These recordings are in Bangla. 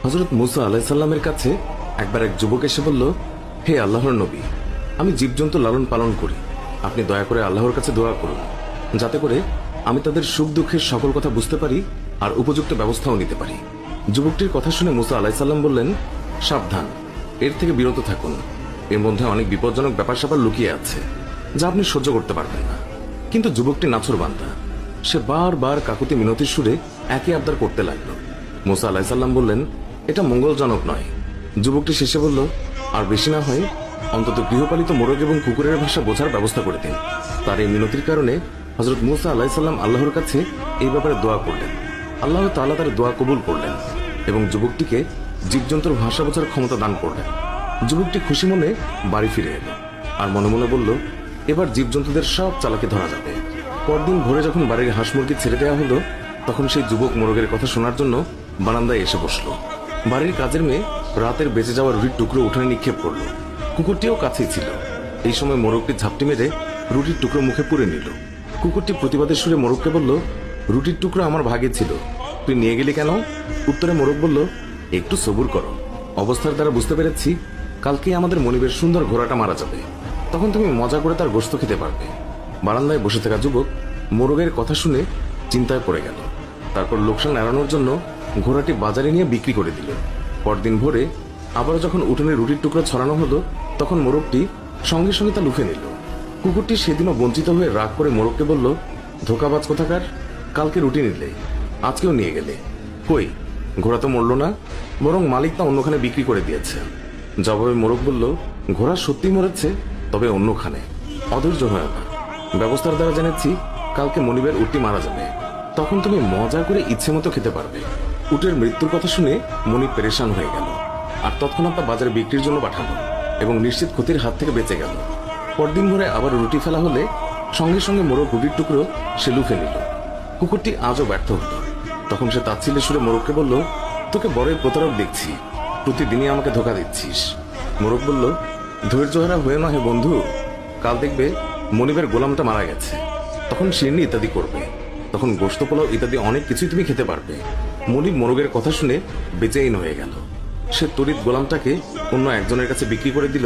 হযরত মুসা আলাইহিস সালামের কাছে একবার এক যুবক এসে বলল, হে আল্লাহর নবী, আমি জীবজন্তু লালন পালন করি, আপনি দয়া করে আল্লাহর কাছে দোয়া করুন যাতে করে আমি তাদের সুখ দুঃখের সকল কথা বুঝতে পারি আর উপযুক্ত ব্যবস্থাও নিতে পারি। যুবকটির কথা শুনে মুসা আলাইহিস সালাম বললেন, সাবধান, এর থেকে বিরত থাকুন, এর মধ্যে অনেক বিপজ্জনক ব্যাপার স্যাপার লুকিয়ে আছে যা আপনি সহ্য করতে পারবেন না। কিন্তু যুবকটি নাছোড়বান্দা, সে বারবার কাকুতি মিনতির সুরে একই আবদার করতে লাগলো। মুসা আলাইহিস সালাম বললেন, এটা মঙ্গলজনক নয়। যুবকটি শেষে বলল, আর বেশি না হয় অন্তত গৃহপালিত মোরগ এবং কুকুরের ভাষা বোঝার ব্যবস্থা করে দিন। তার এই মিনতির কারণে হযরত মুসা আলাইহিস সালাম আল্লাহর কাছে এই ব্যাপারে দোয়া করলেন। আল্লাহ তাআলা তার দোয়া কবুল করলেন এবং যুবকটিকে জীবজন্তুর ভাষা বোঝার ক্ষমতা দান করলেন। যুবকটি খুশি মনে বাড়ি ফিরে এলো আর মনে মনে বলল, এবার জীবজন্তুদের সব চালাকি ধরা যাবে। পরদিন ভোরে যখন বাড়ির হাঁস মুরগি ছেড়ে দেওয়া হলো, তখন সেই যুবক মোরগের কথা শোনার জন্য বারান্দায় এসে বসলো। বাড়ির কাজের মেয়ে রাতের বেঁচে যাওয়া রুটির টুকরো উঠানে নিক্ষেপ করলো। কুকুরটিও কাছেই ছিল। এই সময় মোরগটি ঝাপটি মেরে রুটির টুকরো মুখে পুরে নিল। কুকুরটি প্রতিবাদের সুরে মোরগকে বলল, রুটির টুকরো আমার ভাগে ছিল, তুই নিয়ে গেলি কেন? উত্তরে মোরগ বলল, একটু সবুর করো, অবস্থার দ্বারা বুঝতে পেরেছি কালকেই আমাদের মনিবের সুন্দর ঘোড়াটা মারা যাবে, তখন তুমি মজা করে তার গোশত খেতে পারবে। বারান্দায় বসে থাকা যুবক মোরগের কথা শুনে চিন্তায় পড়ে গেল। তারপর লোকসান এড়ানোর জন্য ঘোড়াটি বাজারে নিয়ে বিক্রি করে দিল। পরদিন ভোরে আবারও যখন উঠোনে রুটির টুকরো ছড়ানো হলো, তখন মোরগটি সঙ্গে সঙ্গে তা লুফে নিল। কুকুরটি সেদিনও বঞ্চিত হয়ে রাগ করে মোরগকে বলল, ধোকাবাজ কোথাকার, কালকে রুটি নিলে আজকেও নিয়ে গেলে, কই ঘোড়া তো মরল না, বরং মালিক তা অন্যখানে বিক্রি করে দিয়েছে। জবাবে মোরগ বলল, ঘোড়া সত্যি মরেছে, তবে অন্যখানে, অধৈর্য হয় না, ব্যবস্থার দ্বারা জেনেছি কালকে মনিবের উটটি মারা যাবে, তখন তুমি মজা করে ইচ্ছে মতো খেতে পারবে। উটের মৃত্যুর কথা শুনে মনিব পেরেশান হয়ে গেল আর তৎক্ষণাৎ তা বাজারে বিক্রির জন্য পাঠালো এবং নিশ্চিত ক্ষতির হাত থেকে বেঁচে গেল। পরদিন ভোরে আবার রুটি ফেলা হলে সঙ্গে সঙ্গে মোরগ রুটির টুকরো সে লুফে নিল। কুকুরটি আজও ব্যর্থ হলো। তখন সে তাচ্ছিল্যের সুরে মোরগকে বলল, তোকে বড়ই প্রতারক দেখছি, প্রতিদিনই আমাকে ধোকা দিচ্ছিস। মোরগ বলল, ধৈর্যহারা হয়ে না হে বন্ধু, কাল দেখবে মনিবের গোলামটা মারা গেছে, তখন শিরনি ইত্যাদি করবে, তখন গোশত পোলাও ইত্যাদি অনেক কিছুই তুমি খেতে পারবে। মনিব মোরগের কথা শুনে বেচেইন হয়ে গেল। সে তড়িৎ গোলামটাকে অন্য একজনের কাছে বিক্রি করে দিল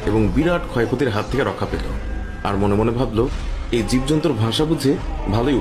এবং বিরাট ক্ষয়ক্ষতির হাত থেকে রক্ষা পেল। আর মনে মনে ভাবল, এই জীবজন্তুর ভাষা বুঝে ভালোই